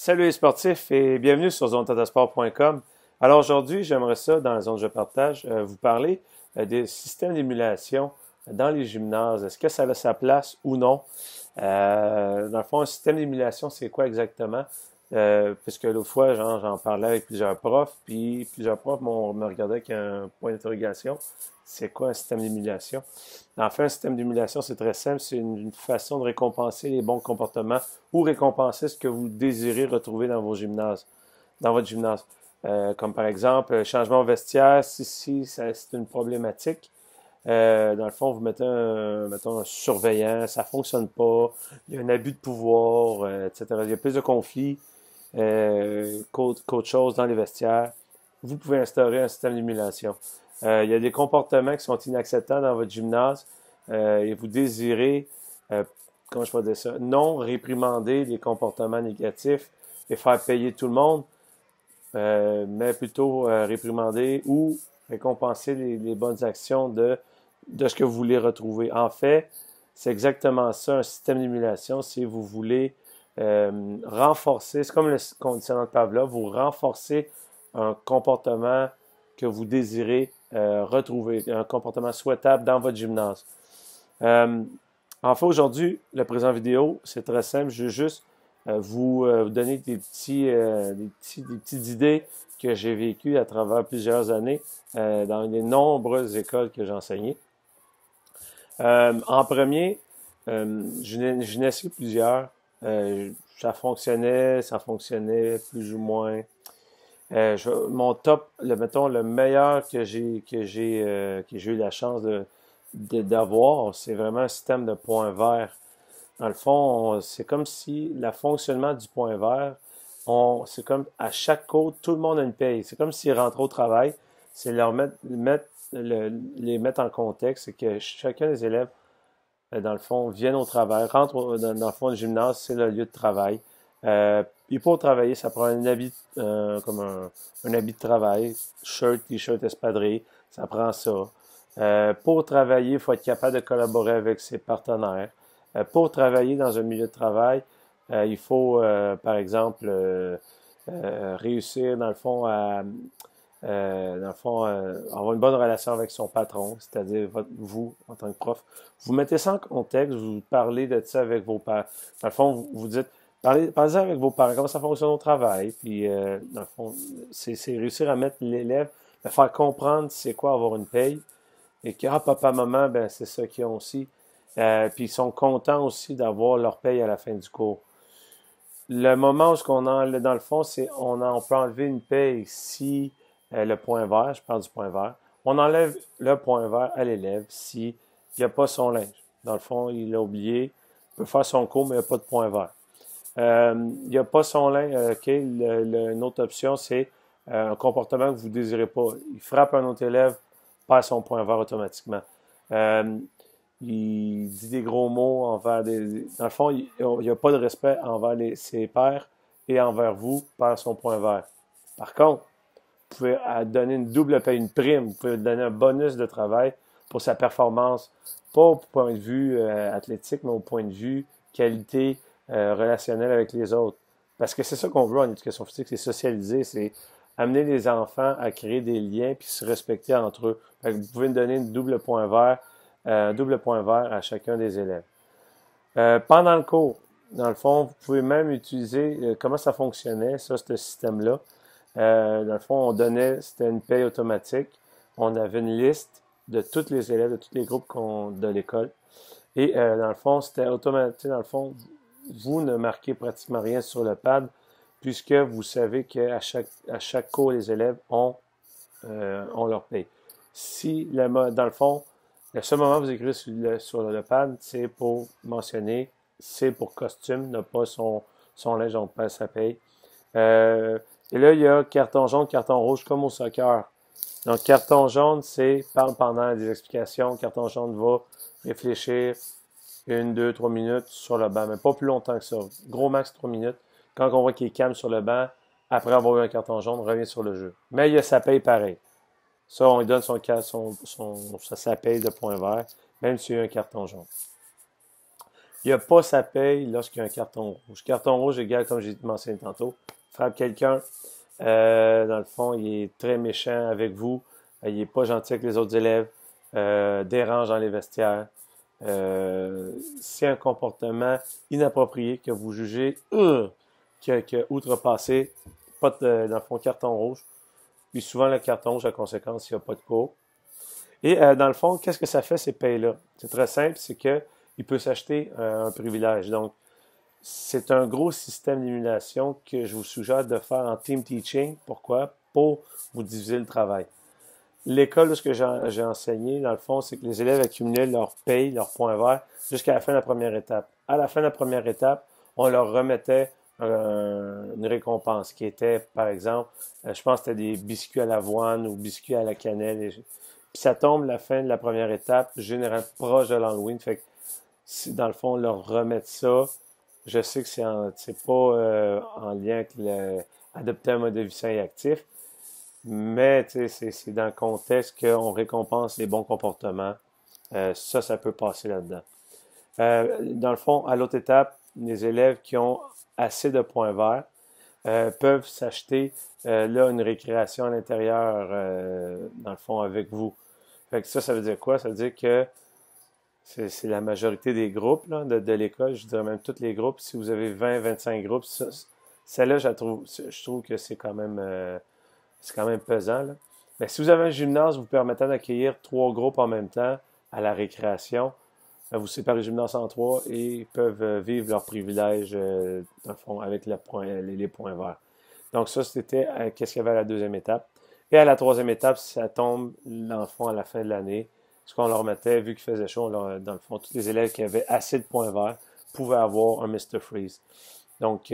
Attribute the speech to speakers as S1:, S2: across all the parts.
S1: Salut les sportifs et bienvenue sur zonetatasport.com. Alors aujourd'hui, j'aimerais ça, dans la zone je partage, vous parler des systèmes d'émulation dans les gymnases. Est-ce que ça a sa place ou non? Dans le fond, un système d'émulation, c'est quoi exactement? Puisque l'autre fois, j'en parlais avec plusieurs profs, puis plusieurs profs me regardaient avec un point d'interrogation. C'est quoi un système d'émulation? En fait, un système d'émulation, c'est très simple. C'est une façon de récompenser les bons comportements ou récompenser ce que vous désirez retrouver dans vos gymnases, dans votre gymnase. Comme par exemple, changement au vestiaire, si c'est une problématique. Dans le fond, vous mettez mettons, un surveillant, ça fonctionne pas, il y a un abus de pouvoir, etc. Il y a plus de conflits qu'autre chose dans les vestiaires. Vous pouvez instaurer un système d'émulation. Il y a des comportements qui sont inacceptables dans votre gymnase et vous désirez, comment je peux dire ça, non réprimander les comportements négatifs et faire payer tout le monde, mais plutôt réprimander ou récompenser les bonnes actions de ce que vous voulez retrouver. En fait, c'est exactement ça, un système d'émulation. Si vous voulez renforcer, c'est comme le conditionnement de Pavlov, vous renforcez un comportement que vous désirez retrouver, un comportement souhaitable dans votre gymnase. En fait, aujourd'hui, le présent vidéo, c'est très simple. Je veux juste vous donner des petites idées que j'ai vécues à travers plusieurs années dans les nombreuses écoles que j'ai enseignées. En premier, je n'ai essayé plusieurs. Ça fonctionnait plus ou moins. Mon top, mettons, le meilleur que j'ai eu la chance d'avoir, c'est vraiment un système de points verts. Dans le fond, c'est comme si le fonctionnement du point vert, c'est comme à chaque cours, tout le monde a une paye. C'est comme s'ils rentrent au travail, c'est les mettre en contexte, c'est que chacun des élèves, dans le fond, viennent au travail, rentrent dans le fond du gymnase, c'est le lieu de travail. Puis pour travailler, ça prend un habit, comme un habit de travail, shirt, t-shirt, espadrille, ça prend ça. Pour travailler, il faut être capable de collaborer avec ses partenaires. Pour travailler dans un milieu de travail, il faut, par exemple, réussir, dans le fond, avoir une bonne relation avec son patron, c'est-à-dire vous, en tant que prof. Vous mettez ça en contexte, vous parlez de ça avec vos parents. Dans le fond, vous dites, parlez avec vos parents, comment ça fonctionne au travail. Puis, dans le fond, c'est réussir à mettre l'élève, le faire comprendre c'est quoi avoir une paye. Et que, papa, maman, ben, c'est ça qu'ils ont aussi. Puis ils sont contents aussi d'avoir leur paye à la fin du cours. Le moment où dans le fond, c'est on peut enlever une paye si le point vert, je parle du point vert, on enlève le point vert à l'élève si il n'y a pas son linge. Dans le fond, il l'a oublié, il peut faire son cours, mais il n'y a pas de point vert. Il n'y a pas son linge, OK, une autre option, c'est un comportement que vous ne désirez pas. Il frappe un autre élève, perd son point vert automatiquement. Il dit des gros mots envers Dans le fond, il n'y a pas de respect envers ses pairs et envers vous, perd son point vert. Par contre, vous pouvez donner une double paye, une prime, vous pouvez donner un bonus de travail pour sa performance, pas au point de vue athlétique, mais au point de vue qualité relationnelle avec les autres. Parce que c'est ça qu'on veut en éducation physique, c'est socialiser, c'est amener les enfants à créer des liens puis se respecter entre eux. Fait que vous pouvez donner un double point vert à chacun des élèves. Pendant le cours, dans le fond, vous pouvez même utiliser comment ça fonctionnait, ça, ce système-là. Dans le fond, c'était une paye automatique. On avait une liste de tous les élèves, de tous les groupes de l'école. Et dans le fond, c'était automatique. Dans le fond, vous ne marquez pratiquement rien sur le pad, puisque vous savez qu'à chaque cours, les élèves ont leur paye. Dans le fond, le seul moment où vous écrivez sur le pad, c'est pour mentionner, c'est pour costume, n'a pas son linge, on passe sa paye. Et là, il y a carton jaune, carton rouge, comme au soccer. Donc, carton jaune, c'est parle pendant des explications. Carton jaune va réfléchir 1, 2, 3 minutes sur le banc, mais pas plus longtemps que ça. Gros max 3 minutes. Quand on voit qu'il est calme sur le banc, après avoir eu un carton jaune, on revient sur le jeu. Mais il y a sa paye pareil. Ça, on lui donne sa paye de point vert, même s'il y a un carton jaune. il n'a pas sa paye lorsqu'il y a un carton rouge. Carton rouge égale, comme j'ai mentionné tantôt, frappe quelqu'un, dans le fond, il est très méchant avec vous, il n'est pas gentil avec les autres élèves, dérange dans les vestiaires. C'est un comportement inapproprié que vous jugez qui a outrepassé, pas dans le fond, carton rouge. Puis souvent, le carton rouge, la conséquence, il n'y a pas de cours. Et dans le fond, qu'est-ce que ça fait, ces payes-là? C'est très simple, c'est qu'il peut s'acheter un privilège. Donc, c'est un gros système d'émulation que je vous suggère de faire en team teaching. Pourquoi? Pour vous diviser le travail. L'école, ce que j'ai enseigné, dans le fond, c'est que les élèves accumulaient leur paye, leur point vert, jusqu'à la fin de la première étape. À la fin de la première étape, on leur remettait une récompense qui était, par exemple, je pense que c'était des biscuits à l'avoine ou biscuits à la cannelle. Puis ça tombe la fin de la première étape, généralement proche de l'Halloween. Fait que si, dans le fond, leur remettre ça, je sais que c'est pas en lien avec adopter un mode de vie sain et actif, mais c'est dans le contexte qu'on récompense les bons comportements. Ça peut passer là-dedans. Dans le fond, à l'autre étape, les élèves qui ont assez de points verts peuvent s'acheter là une récréation à l'intérieur, dans le fond, avec vous. Fait que ça veut dire quoi? Ça veut dire que c'est la majorité des groupes là, de l'école, je dirais même tous les groupes. Si vous avez 20-25 groupes, celle-là, je trouve que c'est quand même pesant. Là. Mais si vous avez un gymnase vous permettant d'accueillir 3 groupes en même temps à la récréation, vous séparez le gymnase en 3 et ils peuvent vivre leurs privilèges, dans le fond, avec les points verts. Donc ça, c'était qu'est-ce qu'il y avait à la deuxième étape. Et à la troisième étape, ça tombe, dans le fond, à la fin de l'année. Ce qu'on leur mettait, vu qu'il faisait chaud, dans le fond, tous les élèves qui avaient assez de points verts pouvaient avoir un Mr. Freeze. Donc,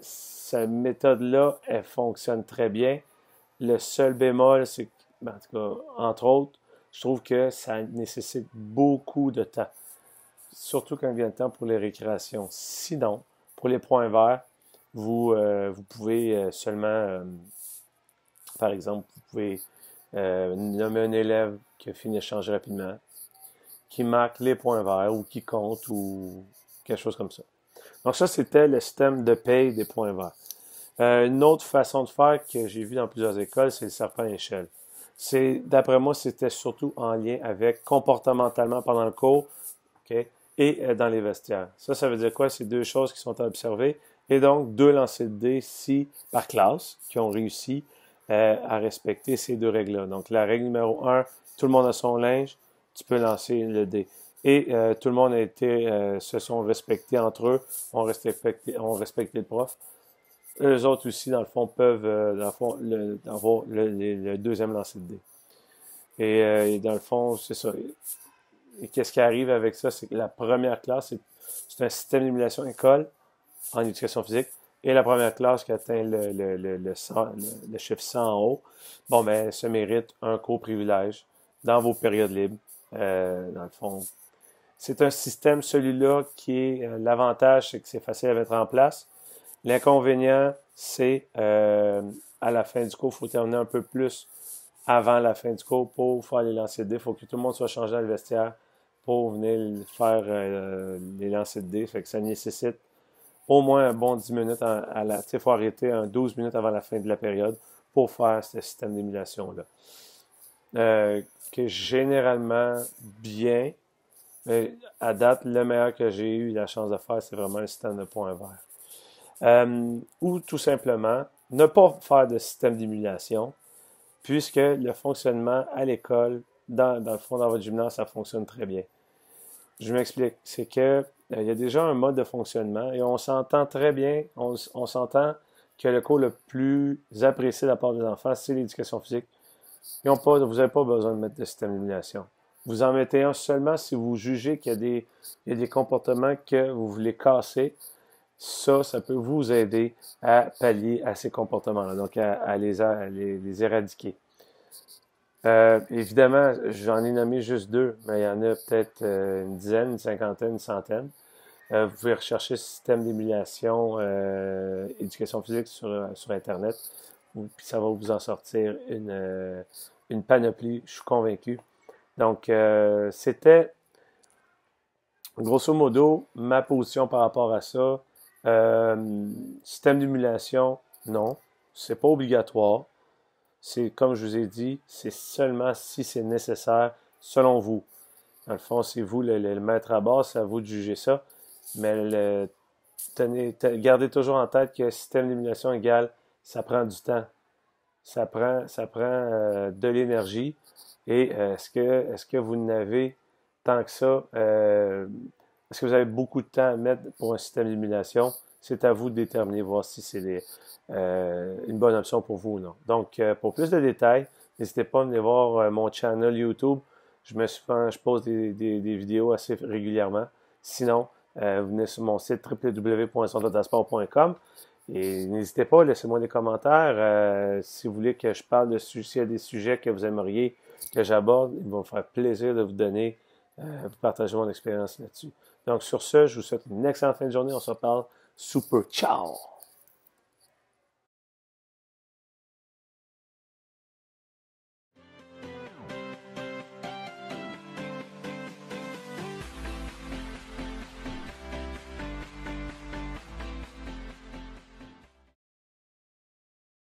S1: cette méthode-là, elle fonctionne très bien. Le seul bémol, c'est que, en tout cas, entre autres, je trouve que ça nécessite beaucoup de temps. Surtout quand il vient le temps pour les récréations. Sinon, pour les points verts, vous pouvez seulement, par exemple, vous pouvez nommer un élève qui a fini d'échanger rapidement, qui marque les points verts ou qui compte ou quelque chose comme ça. Donc ça, c'était le système de paye des points verts. Une autre façon de faire que j'ai vu dans plusieurs écoles, c'est le serpent à échelle. D'après moi, c'était surtout en lien avec comportementalement pendant le cours, okay, et dans les vestiaires. Ça veut dire quoi? C'est 2 choses qui sont à observer. Et donc, 2 lancers de dés par classe qui ont réussi à respecter ces 2 règles-là. Donc, la règle numéro 1, tout le monde a son linge, tu peux lancer le dé. Et tout le monde se sont respectés entre eux, ont respecté le prof. Eux autres aussi, dans le fond, peuvent dans le fond, avoir le deuxième lancer de dés. Et dans le fond, c'est ça. Et qu'est-ce qui arrive avec ça? C'est que la première classe, c'est un système d'émulation école en éducation physique. Et la première classe qui atteint le chiffre 100 en haut, bon, ben, se mérite un cours privilège dans vos périodes libres. Dans le fond, c'est un système, celui-là, qui est l'avantage, c'est que c'est facile à mettre en place. L'inconvénient, c'est à la fin du cours, il faut terminer un peu plus avant la fin du cours pour faire les lancers de dés. Il faut que tout le monde soit changé dans le vestiaire pour venir faire les lancers de dés. Fait que ça nécessite au moins un bon 10 minutes il faut arrêter 12 minutes avant la fin de la période pour faire ce système d'émulation-là. Que généralement bien, mais à date, le meilleur que j'ai eu la chance de faire, c'est vraiment un système de points verts. Ou tout simplement, ne pas faire de système d'émulation, puisque le fonctionnement à l'école, dans le fond, dans votre gymnase, ça fonctionne très bien. Je m'explique. C'est que il y a déjà un mode de fonctionnement et on s'entend très bien, on s'entend que le cours le plus apprécié de la part des enfants, c'est l'éducation physique. Vous n'avez pas besoin de mettre de système d'émulation. Vous en mettez un seulement si vous jugez qu'il y a des comportements que vous voulez casser. Ça peut vous aider à pallier à ces comportements-là, donc à les éradiquer. Évidemment, j'en ai nommé juste 2, mais il y en a peut-être une dizaine, une cinquantaine, une centaine. Vous pouvez rechercher le système d'émulation éducation physique sur Internet, puis ça va vous en sortir une panoplie, je suis convaincu. Donc, c'était grosso modo, ma position par rapport à ça, système d'émulation, non, c'est pas obligatoire. C'est comme je vous ai dit, c'est seulement si c'est nécessaire, selon vous. Dans le fond, c'est vous le maître à bord, c'est à vous de juger ça. Mais gardez toujours en tête que système d'émulation égale, ça prend du temps. Ça prend de l'énergie. Et est-ce que vous n'avez tant que ça? Est-ce que vous avez beaucoup de temps à mettre pour un système d'émulation? C'est à vous de déterminer, voir si c'est une bonne option pour vous ou non. Donc, pour plus de détails, n'hésitez pas à venir voir mon channel YouTube. Je pose des vidéos assez régulièrement. Sinon, vous venez sur mon site www.sondotasport.com et n'hésitez pas, laissez-moi des commentaires. Si vous voulez que je parle de s'il y a des sujets que vous aimeriez que j'aborde, il va me faire plaisir de vous donner, vous partager mon expérience là-dessus. Donc, sur ce, je vous souhaite une excellente fin de journée. On se reparle sous peu. Ciao!